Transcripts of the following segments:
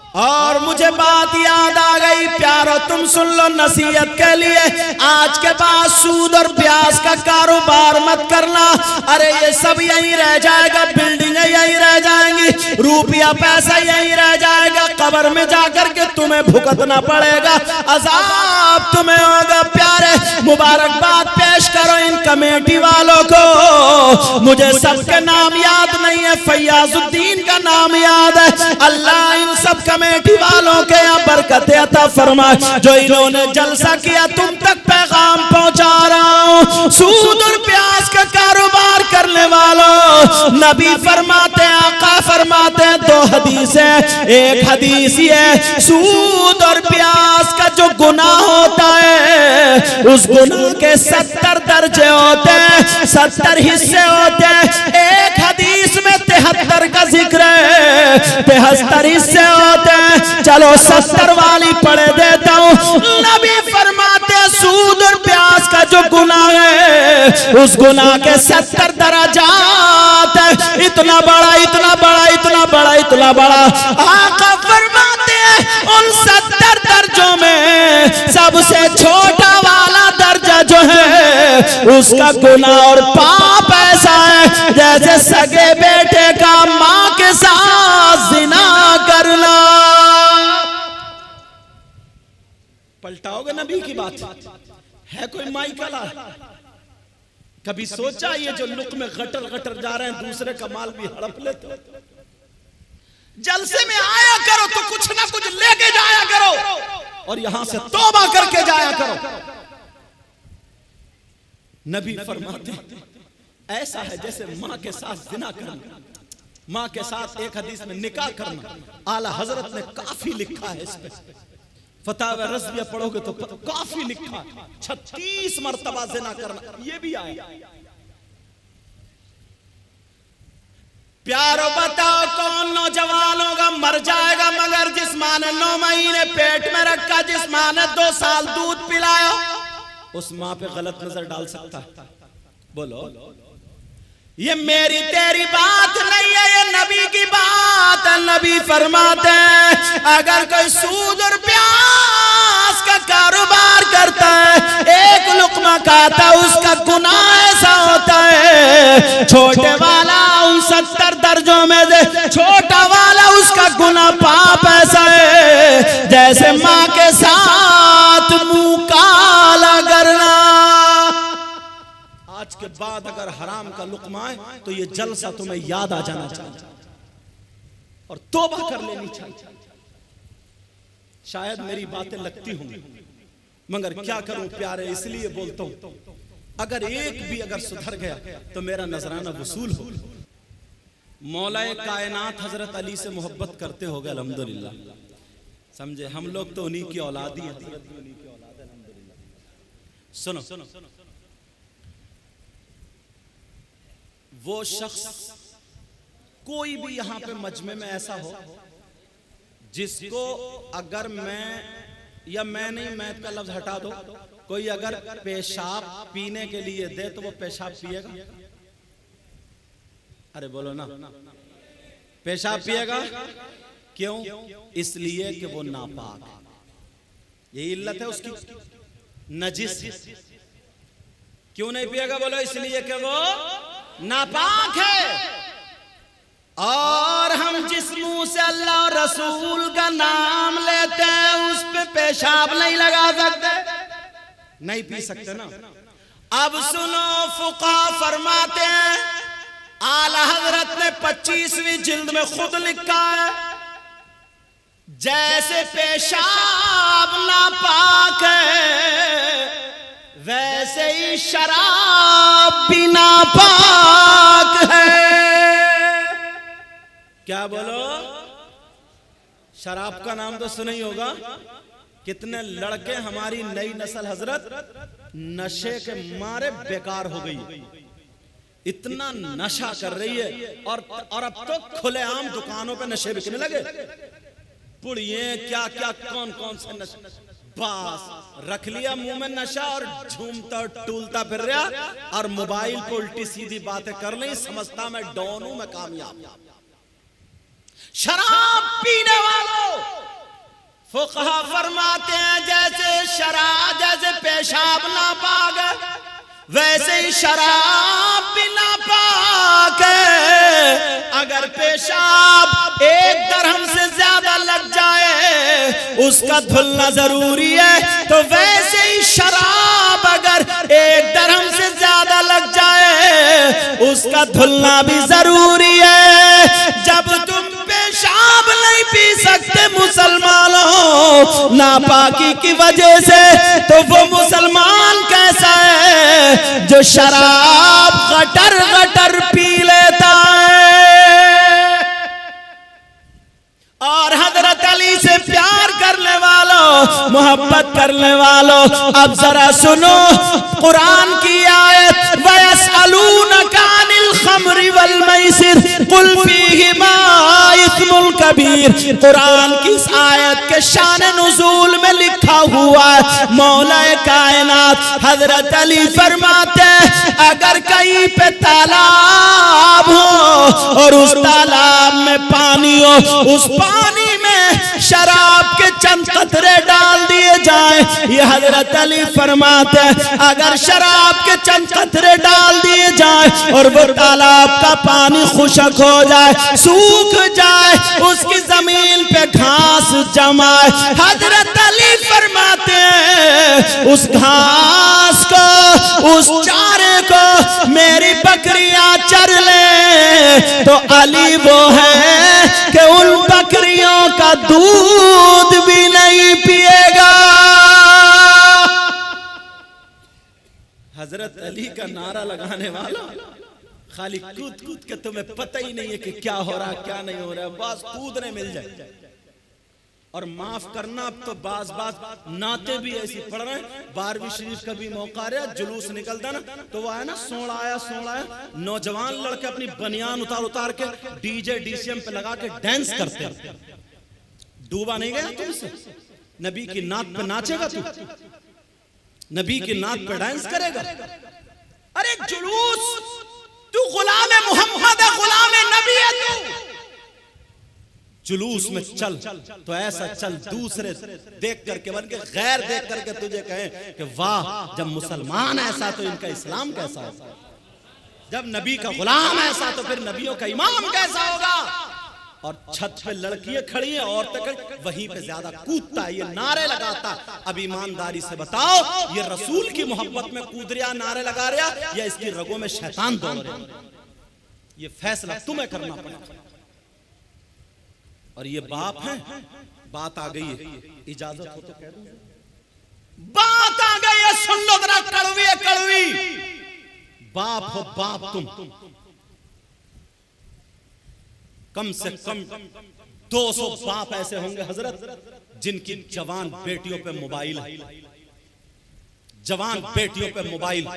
और मुझे बात याद आ गई, प्यारो तुम सुन लो नसीहत के लिए, आज के बाद सूद और ब्याज का कारोबार मत करना। अरे ये सब यहीं रह जाएगा, बिल्डिंगें यहीं रह जाएंगी, रुपया पैसा यहीं रह जाएगा, कब्र में जाकर के तुम्हें भुगतना पड़ेगा, अजाब तुम्हें होगा। प्यारे मुबारकबाद पेश करो इन कमेटी वालों को। मुझे सबके नाम याद नहीं है, फैयाजुद्दीन का नाम याद है। अल्लाह इन सब कमेटी वालों के यहाँ बरकत अता फरमाए। जो इन्होंने जलसा किया तुम तक पैगाम पहुंचा रहा हूँ। सूद और प्याज का कारोबार करने वालों, नबी फरमाते हैं, आका फरमाते हैं, दो हदीस है। एक हदीस है, सूद और प्याज का जो गुनाह होता है उस गुनाह के 70 दर्जे होते हैं, 70 हिस्से होते हैं। एक हदीस में 73 का जिक्र है, 73 हिस्से होते हैं। चलो 70 वाली पढ़े देता हूँ। नबी फरमाते हैं सूद और प्याज का जो गुनाह है उस गुनाह के 70 दर्जात है। इतना बड़ा, इतना बड़ा, इतना बड़ा, इतना बड़ा। आका फरमाते हैं उन 70 दर्जों में सबसे छोटा वाला दर्जा जो है उसका गुनाह और पाप ऐसा है जैसे सगे बेटे का मां के साथ जिना करना। पलटाओगे नबी की बात है? कोई माई कला कभी सोचा ये जो लुक में गटर गटर जा रहे हैं दूसरे का माल भी हड़प लेते हो? जलसे में आया करो तो कुछ ना कुछ लेके जाया करो और यहां से तौबा करके जाया करो। नबी फरमाते ऐसा है जैसे मां के साथ जिना करना, मां के साथ एक हदीस में निकाह करना। आला हजरत ने काफी लिखा है इस पे, फतावा रज़विया पढ़ोगे तो काफी लिखा, 36 मरतबा जिना करना ये भी आया। प्यारो बताओ कौन नौजवान होगा मर जाएगा मगर जिस मां ने 9 महीने पेट में रखा, जिस मां ने 2 साल दूध पिलाया, उस मां पे गलत नजर डाल सकता है? बोलो, ये मेरी तेरी बात नहीं है, ये नबी की बात है। नबी फरमाते हैं अगर कोई सूद और प्याज का कारोबार करता है, एक लुकमा खाता है, उसका गुनाह ऐसा होता है छोटे वाला उन 70 दर्जों में से छोटा वाला उसका गुनाह पाप ऐसा है जैसे मां के साथ मुंह काला करना। आज के बाद अगर हराम का लुक्मा है तो ये जलसा तुम्हें याद आ जाना चाहिए और तौबा कर लेनी चाहिए। शायद मेरी बातें लगती होंगी मगर क्या करूं प्यारे, इसलिए बोलता हूं अगर एक भी अगर सुधर गया तो मेरा नजराना वसूल हो। मौलाए कायनात हजरत अली से मोहब्बत करते हो गए अल्हम्दुलिल्लाह, समझे? हम लोग तो उन्हीं की औलाद ही हैं। सुनो, वो शख्स कोई भी यहां पे मजमे में ऐसा हो जिसको अगर मैं नहीं, मैं का लफ्ज हटा दो, कोई अगर पेशाब पीने के लिए दे तो वो पेशाब पिएगा? अरे बोलो ना, पेशाब पिएगा? क्यों? इसलिए कि वो नापाक है। यही इल्लत है उसकी, नजिस। क्यों नहीं पिएगा? बोलो इसलिए कि वो नापाक है। और हम जिस मुंह से अल्लाह और रसूल का नाम लेते हैं उस पे पेशाब नहीं लगा सकते, नहीं पी सकते ना। अब सुनो, फुका फरमाते हैं, आला हजरत ने 25वीं जिल्द में खुद लिखा है जैसे पेशाब नापाक है वैसे ही शराब भी नापाक है। क्या बोलो? शराब का नाम तो सुना ही होगा। कितने लड़के हमारी नई नस्ल हजरत नशे के मारे बेकार हो गई, इतना नशा कर रही है और अब तो खुलेआम दुकानों पे नशे बिकने लगे। पुड़िए क्या क्या कौन कौन से नशे, बस रख लिया मुंह में नशा और झूमता टूलता फिर रहा और मोबाइल पे उल्टी सीधी बातें कर ली, समझता मैं डॉन हूं, मैं कामयाब। शराब पीने वालों फुकहा फरमाते हैं जैसे शराब, जैसे पेशाब नापाक है, वैसे ही शराब भी नापाक है। अगर पेशाब 1 दरहम से ज्यादा लग जाए उसका धुलना जरूरी है, तो वैसे ही शराब अगर 1 दरहम से ज्यादा लग जाए उसका धुलना भी जरूरी है। जब तुम पेशाब नहीं पी सकते मुसलमानों नापाकी की वजह से, तो वो मुसलमान कैसा है जो शराब गटर गटर पी लेता है। और हजरत अली से प्यार करने वालों, मोहब्बत करने वालों, अब जरा सुनो कुरान की आयत, वयसअलूनका अनिल खम्रि वल मैसिर कुल फीहिमा इस्मुल कबीर। कुरान की इस आयत के शान नुज़ूल में लिखा हुआ है, मौला कायनात हजरत अली फरमाते हैं अगर कहीं पे तालाब हो और उस तालाब में पानी हो, उस पानी में शराब के चंद कतरे डाल दिए जाएं, ये हजरत अली फरमाते हैं अगर शराब के चंद कतरे डाल दिए जाएं और वो तालाब का पानी खुशक हो जाए, सूख जाए, उसकी जमीन पे घास जमाए, हजरत अली फरमाते हैं उस घास को, उस चारे को मेरी बकरियां चर ले, तो अली वो है कि उन बकरियों का दूध भी नहीं पिएगा। हजरत अली का नारा लगाने वाला खाली कूद कूद के तुम्हें पता ही नहीं है कि क्या हो रहा क्या नहीं हो रहा, बस कूदने मिल जाए। और माफ करना, अब तो बाज नाते भी ऐसी पढ़ रहे हैं। 12वीं शरीफ का भी मौका रहा, जुलूस निकलता ना, तो वो आया ना सोड़ा आया, नौजवान लड़के अपनी बनियान उतार के डीजे डीसीएम पे लगा के डांस करते हैं। डूबा नहीं गया तुमसे? नबी की नात पे नाचेगा तू? नबी की नात पे डांस करेगा? अरे जुलूस, तू गुलाम मोहम्मद है, गुलाम नबी है तू। जुलूस में चल तो ऐसा चल दूसरे देख करके, बल्कि गैर देख करके तुझे कहें कि वाह, जब मुसलमान ऐसा तो इनका इस्लाम कैसा होगा, जब नबी का गुलाम ऐसा तो फिर नबियों का इमाम कैसा होगा। और छत पे लड़कियां खड़ी हैं, औरतें खड़ी, वहीं पे ज्यादा कूदता है, ये नारे लगाता। अब ईमानदारी से बताओ, ये रसूल की मोहब्बत में कूद रहा, नारे लगा रहा, या इसकी रगों में शैतान दौड़ रहा? ये फैसला तुम्हें करना पड़ेगा। और ये बाप है, बात आ गई है, इजाजत हो तो कह दूं, बात आ गई है, सुन लो जरा, कड़वी है कड़वी। बाप हो बाप तुम, कम से कम 200 बाप ऐसे होंगे हजरत जिनकी जवान बेटियों पे मोबाइल है, जवान बेटियों पे मोबाइल,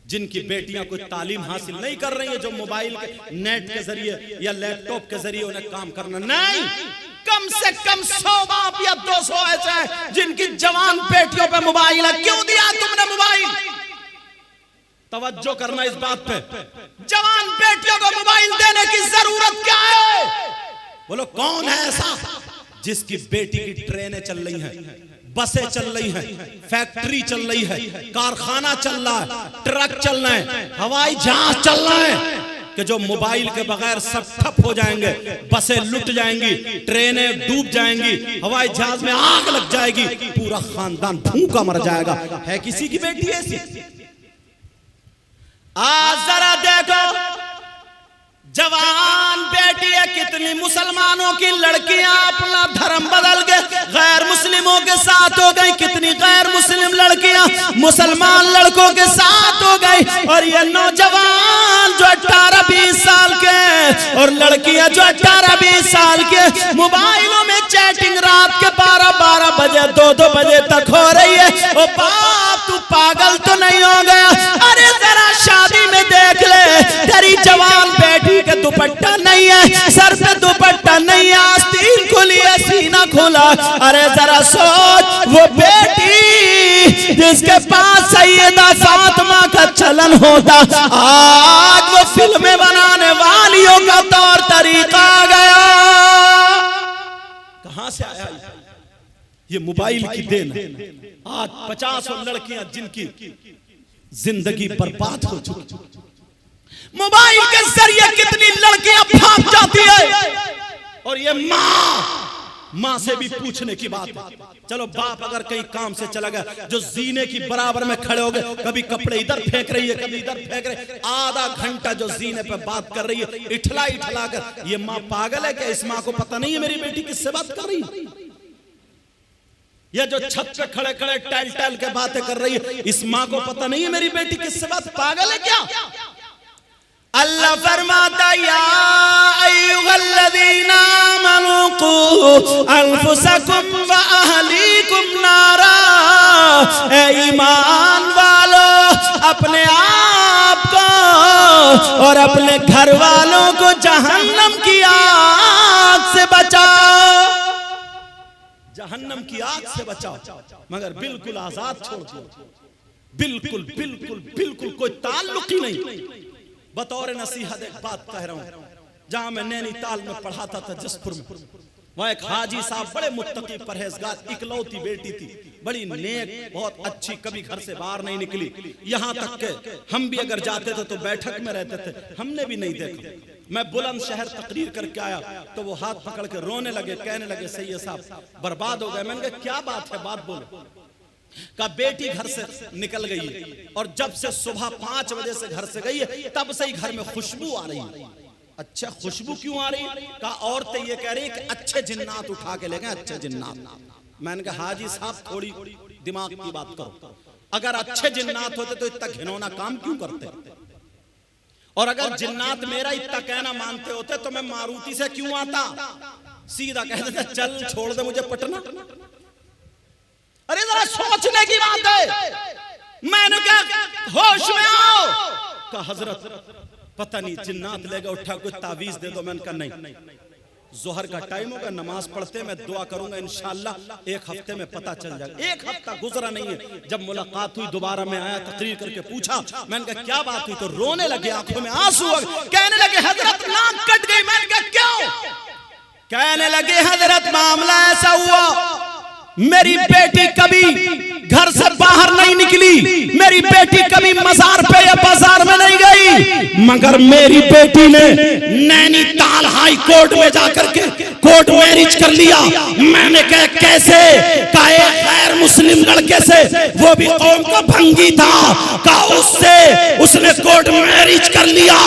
जिनकी बेटियां कोई तालीम हासिल नहीं कर रही है, जो मोबाइल के नेट के जरिए या लैपटॉप के जरिए उन्हें काम करना नहीं। कम से कम 100 बाप या 200 ऐसे हैं जिनकी जवान बेटियों पे मोबाइल है। क्यों दिया तुमने मोबाइल? तवज्जो करना इस बात पे, जवान बेटियों को मोबाइल देने की जरूरत क्या है? बोलो कौन है ऐसा जिसकी बेटी की ट्रेनें चल रही हैं, बसें चल रही हैं, फैक्ट्री चल रही है, कारखाना चल रहा है, ट्रक चल रहे हैं, हवाई जहाज चल रहा है, कि जो मोबाइल के बगैर सब ठप हो जाएंगे, बसें लुट जाएंगी, ट्रेनें डूब जाएंगी, हवाई जहाज में आग लग जाएगी, पूरा खानदान भूखा मर जाएगा। है किसी की बेटी ऐसी? आज जरा देखो, जवान बेटी है, कितनी मुसलमानों की लड़कियां अपना धर्म बदल के गैर मुस्लिमों के साथ हो गई, कितनी गैर मुस्लिम लड़कियां मुसलमान लड़कों के साथ हो गई। और ये नौजवान जो 18-20 साल के और लड़कियां जो 18-20 साल के मोबाइलों में चैटिंग रात के 12-12 बजे 2-2 बजे तक हो रही है। ओ बाप, तू पागल तो नहीं हो गया? अरे जरा शादी में देख ले, तेरी जवान बेटी के दुपट्टा नहीं है, सर पे दुपट्टा नहीं है, आस्तीन खुली है, सीना खुला। अरे जरा सोच, वो बेटी जिसके पास सैयदा फातिमा का चलन होता, आज वो फिल्में बनाने वालियों का तौर तरीका आ गया। कहां कहां से आया ये मोबाइल की देन है। आज 50 लड़कियां जिनकी जिंदगी बर्बाद हो चुकी, मोबाइल के जरिए कितनी लड़कियां भाग जाती है। और ये माँ से भी पूछने की बात है। चलो बाप अगर कहीं काम से चला गया, जो जीने की बराबर में खड़े हो गए, कभी कपड़े इधर फेंक रही है, कभी इधर फेंक रही, आधा घंटा जो जीने पे बात कर रही है इठला कर, ये माँ पागल है क्या? इस माँ को पता नहीं है मेरी बेटी किससे बात कर रही है? ये जो छत पे खड़े खड़े टैल टैल के बातें कर रही है, इस माँ को पता नहीं है मेरी बेटी किससे बात? पागल है क्या? अल्लाह फरमाता या अय्युहल्लज़ीना आमनू क़ू अनफुसकुम व अहलीकुम नारा, ए ईमान वालों अपने आप को और अपने घर वालों को जहन्नम की आग से बचाओ। जहन्नम की आग से बचाओ, मगर बिल्कुल आजाद छोड़ दो, बिल्कुल बिल्कुल बिल्कुल कोई ताल्लुक ही नहीं। बतौर नसीहत एक बात कह रहा हूं, जहां मैं नैनीताल में पढ़ाता था जसपुर में, वहां एक हाजी साहब बड़े मुत्तकी परहेजगार, इकलौती बेटी थी, बड़ी नेक, बहुत अच्छी, कभी घर से बाहर नहीं निकली। यहां तक के हम भी अगर जाते थे तो बैठक में रहते थे, हमने भी नहीं देखा। मैं बुलंदशहर तकरीर करके आया तो वो हाथ पकड़ के रोने लगे, कहने लगे सैयद साहब बर्बाद हो गए। मैंने कहा क्या बात है, बात बोलो। का बेटी घर से निकल गई है और जब से सुबह 5 बजे से घर से गई है तब से ही घर में खुशबू आ रही है। अच्छा खुशबू क्यों आ रही है? का औरतें ये कह रही है कि अच्छे जिन्नात उठा के ले गए, अच्छे जिन्नात। मैंने कहा हाजी साहब थोड़ी दिमाग की बात करो, अगर अच्छे जिन्नात होते तो इतना घिनौना काम क्यों करते? और अगर जिन्नात मेरा इतना कहना मानते होते तो मैं मारुति से क्यों आता? सीधा कह देते चल छोड़ दे मुझे पटना। अरे जरा सोचने की बात है। मैंने कहा होश में आओ। कहा हजरत पता नहीं जिन्नात लेगा उठा कुछ तावीज दे दो। मैंने कहा नहीं, जोहर का टाइम होगा, नमाज पढ़ते मैं दुआ करूंगा, इंशाअल्लाह 1 हफ्ते में पता चल जाएगा। 1 हफ्ता गुजरा नहीं है, जब मुलाकात हुई दोबारा मैं आया, तकरीर करके पूछा, मैंने कहा क्या बात हुई? तो रोने लगे, आंखों में आंसू आ गए, कहने लगे हजरत नाक कट गई। मैंने कहा क्यों? कहने लगे हजरत मामला ऐसा हुआ, मेरी बेटी कभी घर से बाहर नहीं निकली, मेरी बेटी कभी मजार पे या बाजार में नहीं गई, मगर मेरी बेटी ने नैनीताल हाई कोर्ट में जाकर के कोर्ट मैरिज कर लिया। मैंने कहा कैसे? कहा एक गैर मुस्लिम लड़के से, वो भी कौम का भंगी था, कहा उससे उसने कोर्ट मैरिज कर लिया।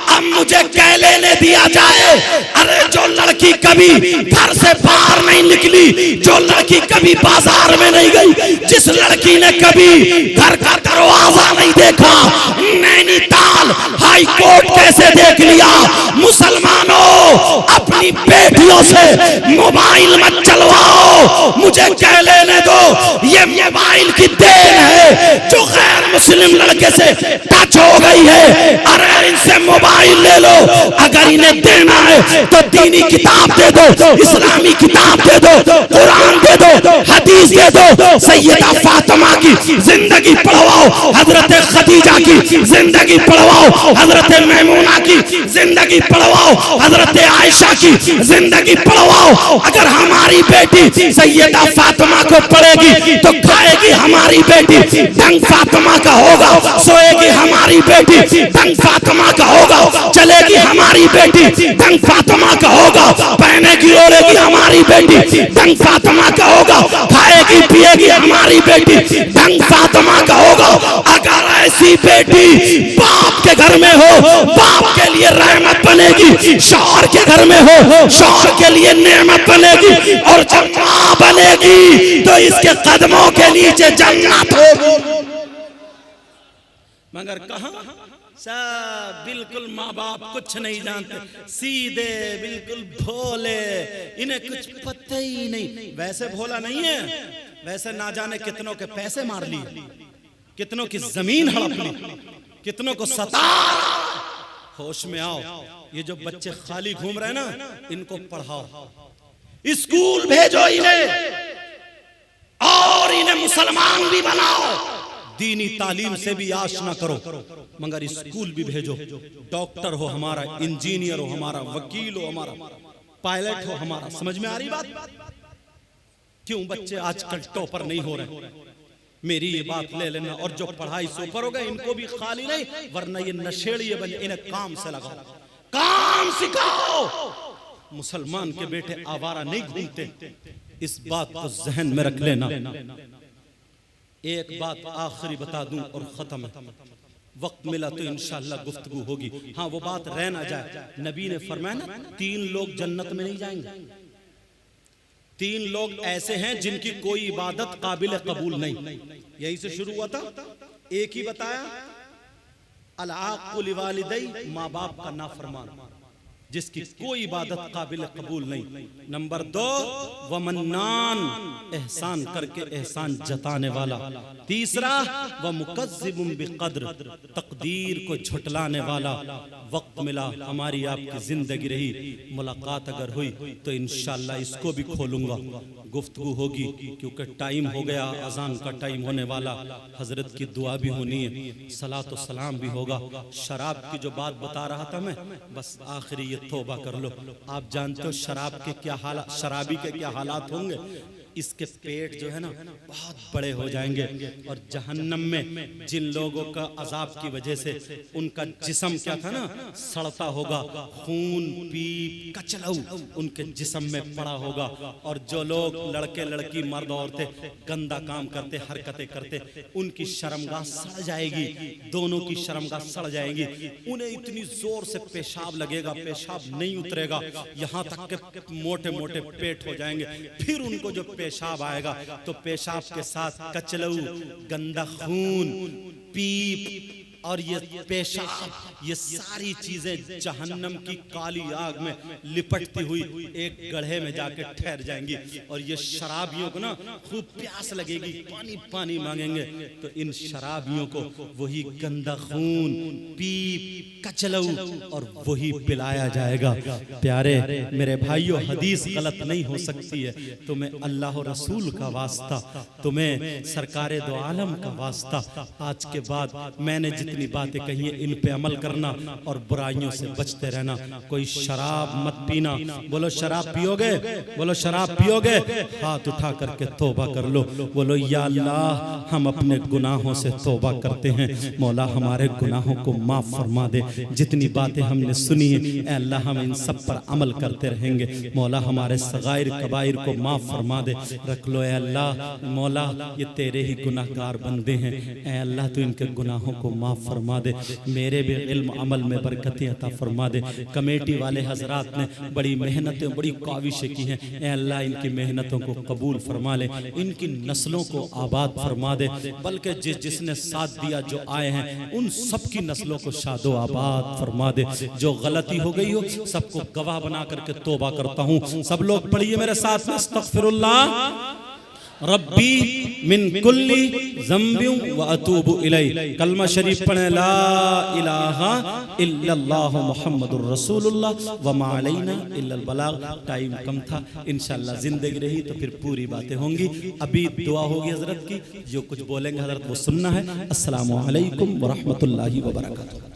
अब मुझे क्या लेने दिया जाए? अरे जो लड़की कभी घर से बाहर नहीं निकली, जो लड़की कभी बाजार में नहीं गई, जिस लड़की ने कभी घर का दरवाजा नहीं देखा, नैनीताल हाई कोर्ट कैसे देख लिया? मुसलमानों अपनी बेटियों से मोबाइल मत चलवाओ, मुझे क्या लेने दो, ये मोबाइल की देन है जो गैर मुस्लिम लड़के से टच हो गई है। अरे इनसे मोबाइल ले लो, अगर इन्हें देना है तो दीनी किताब दे दो, इस्लामी किताब दे दो, कुरान दे दो, हदीस दे दो, सैयदा फातिमा की जिंदगी पढ़वाओ, हजरत खदीजा की जिंदगी पढ़वाओ, हजरत मैमूना की जिंदगी पढ़वाओ, हजरत आयशा की जिंदगी पढ़वाओ। अगर हमारी बेटी सैयदा फातिमा को पढ़ेगी तो खाएगी हमारी बेटी ढंग फातिमा का होगा, सोएगी हमारी बेटी ढंग फातिमा का होगा, चलेगी हमारी बेटी ढंग फातिमा का होगा, पहनेगी ओढ़ेगी हमारी बेटी ढंग फातिमा का होगा, खाएगी पिएगी हमारी बेटी ढंग फातिमा का होगा। अगर ऐसी बेटी बाप के घर में हो, बाप के लिए रहमत बनेगी, शौहर के घर में हो, शौहर के लिए नेमत बनेगी, और जब मां बनेगी तो इसके कदमों के नीचे जन्नत होगी। मगर कहां सब बिल्कुल माँ बाप कुछ नहीं जानते, सीधे बिल्कुल भोले, इन्हें कुछ पता ही नहीं। वैसे भोला नहीं है, वैसे ना जाने कितनों के पैसे मार लिए, कितनों की जमीन हड़प ली, कितनों को सता। होश में आओ, ये जो बच्चे खाली घूम रहे हैं ना, इनको पढ़ाओ, स्कूल भेजो इन्हें, और इन्हें मुसलमान भी बनाओ। दीनी तालीम से भी आश ना करो, मगर स्कूल भी भेजो। डॉक्टर हो हमारा, इंजीनियर हो हमारा, वकील हो हमारा, पायलट हो हमारा। समझ में आ रही बात? क्यों बच्चे आजकल टॉपर नहीं हो रहे? मेरी ये बात ले लेना, और जो पढ़ाई से ऊपर हो गए इनको भी खाली नहीं, वरना ये नशेड़िए बने, इन्हें काम से लगाओ, काम सिखाओ। मुसलमान के बेटे आवारा नहीं घूमते, इस बात को जहन में रख लेना। एक बात आखिरी बता दूं और खत्म है, वक्त मिला तो इंशाअल्लाह गुफ्तगू होगी। हाँ, वो बात रह ना जाए, नबी ने फरमाया ना 3 लोग जन्नत में नहीं जाएंगे। 3 लोग ऐसे हैं जिनकी कोई इबादत काबिल कबूल नहीं। यही से शुरू हुआ था, एक ही बताया, अल-आक़ु लिवालिदै, माँ बाप का नाफरमान, जिसकी कोई इबादत काबिल कबूल नहीं। नंबर 2, वमन्नान, एहसान करके एहसान जताने वाला। तीसरा, व मुकज़्ज़िबुन बिक़द्र, तकदीर को झुटलाने वाला। वक्त मिला, हमारी आपकी जिंदगी रही, मुलाकात अगर हुई तो इंशाअल्लाह इसको भी खोलूंगा, गुफ्तगू होगी, क्योंकि टाइम हो गया, अजान का टाइम होने वाला, हजरत की दुआ भी होनी है, सलात व सलाम भी होगा। शराब की जो बात बता रहा था मैं, बस आखिरी ये तौबा कर लो। आप जानते हो शराब के क्या हालात, शराबी के क्या हालात होंगे? इसके पेट जो है ना बहुत बड़े हो जाएंगे, और जहन्नम में जिन लोगों का अजाब की वजह से उनका जिस्म क्या था ना सड़ता होगा, खून पीप कचलऊ उनके जिस्म में पड़ा होगा। और जो लोग लड़के लड़की मर्द औरतें गंदा काम करते, हरकतें करते, उनकी शर्मगाह सड़ जाएगी, दोनों की शर्मगाह सड़ जाएगी। उन्हें इतनी जोर से पेशाब लगेगा, पेशाब नहीं उतरेगा, यहाँ तक के मोटे मोटे पेट हो जाएंगे। फिर उनको जो पेशाब आएगा तो पेशाब के साथ कचलऊ, गंदा खून, पीप और ये पेशाब, ये सारी चीजें जहन्नम की काली आग में लिपटती हुई एक गड्ढे में जाके ठहर जाएंगी। और ये शराबियों को ना खूब प्यास लगेगी, पानी पानी मांगेंगे, तो इन शराबियों को वही गंदा खून, पीप, कचलऊ और वही पिलाया जाएगा। प्यारे मेरे भाइयों, हदीस गलत नहीं हो सकती है। तुम्हें अल्लाह और रसूल का वास्ता, तुम्हें सरकारे दो आलम का वास्ता, आज के बाद मैंने जितनी बातें कही है इन पे अमल करना और बुराइयों से बचते रहना। कोई शराब मत पीना। बोलो शराब पियोगे? बोलो शराब पियोगे? हाथ उठा करके तौबा कर लो। बोलो या अल्लाह, हम अपने गुनाहों से तौबा करते हैं, मौला हमारे गुनाहों को माफ फरमा दे। जितनी बातें हमने सुनी है ऐ अल्लाह, हम इन सब पर अमल करते रहेंगे। मौला हमारे सगाइर कबाइर को माफ फरमा दे। रख लो ऐ अल्लाह, मौला ये तेरे ही गुनाहगार बंदे हैं, ऐ अल्लाह तू इनके गुनाहों को माफ फरमा दे। मेरे भी इल्म अमल में बरकतें अता फरमा दे। कमेटी वाले हजरात ने बड़ी मेहनतें, बड़ी काविशें की हैं, ऐ अल्लाह इनकी मेहनतों को कबूल फरमा ले, इनकी नस्लों को आबाद फरमा दे। बल्कि जिसने साथ दिया, जो आए हैं, उन सब की नस्लों को शादो आबाद फरमा दे। जो गलती हो गई हो सबको गवाह बना करके तौबा करता हूँ। सब लोग पढ़िए मेरे साथ में, अस्तगफिरुल्लाह रब्बी मिन कुल्ली ज़ंबिन व अतूबु इलैहि। कलमा शरीफ पढ़े, ला इलाहा इल्लल्लाह मुहम्मदुर रसूलुल्लाह व मा अलैना इल्लल बलाग। टाइम कम था, इंशाअल्लाह जिंदगी रही तो फिर पूरी बातें होंगी। अभी दुआ होगी हजरत की, जो कुछ बोलेंगे हजरत वो सुनना है। अस्सलामु अलैकुम व रहमतुल्लाहि व बरकातुहू।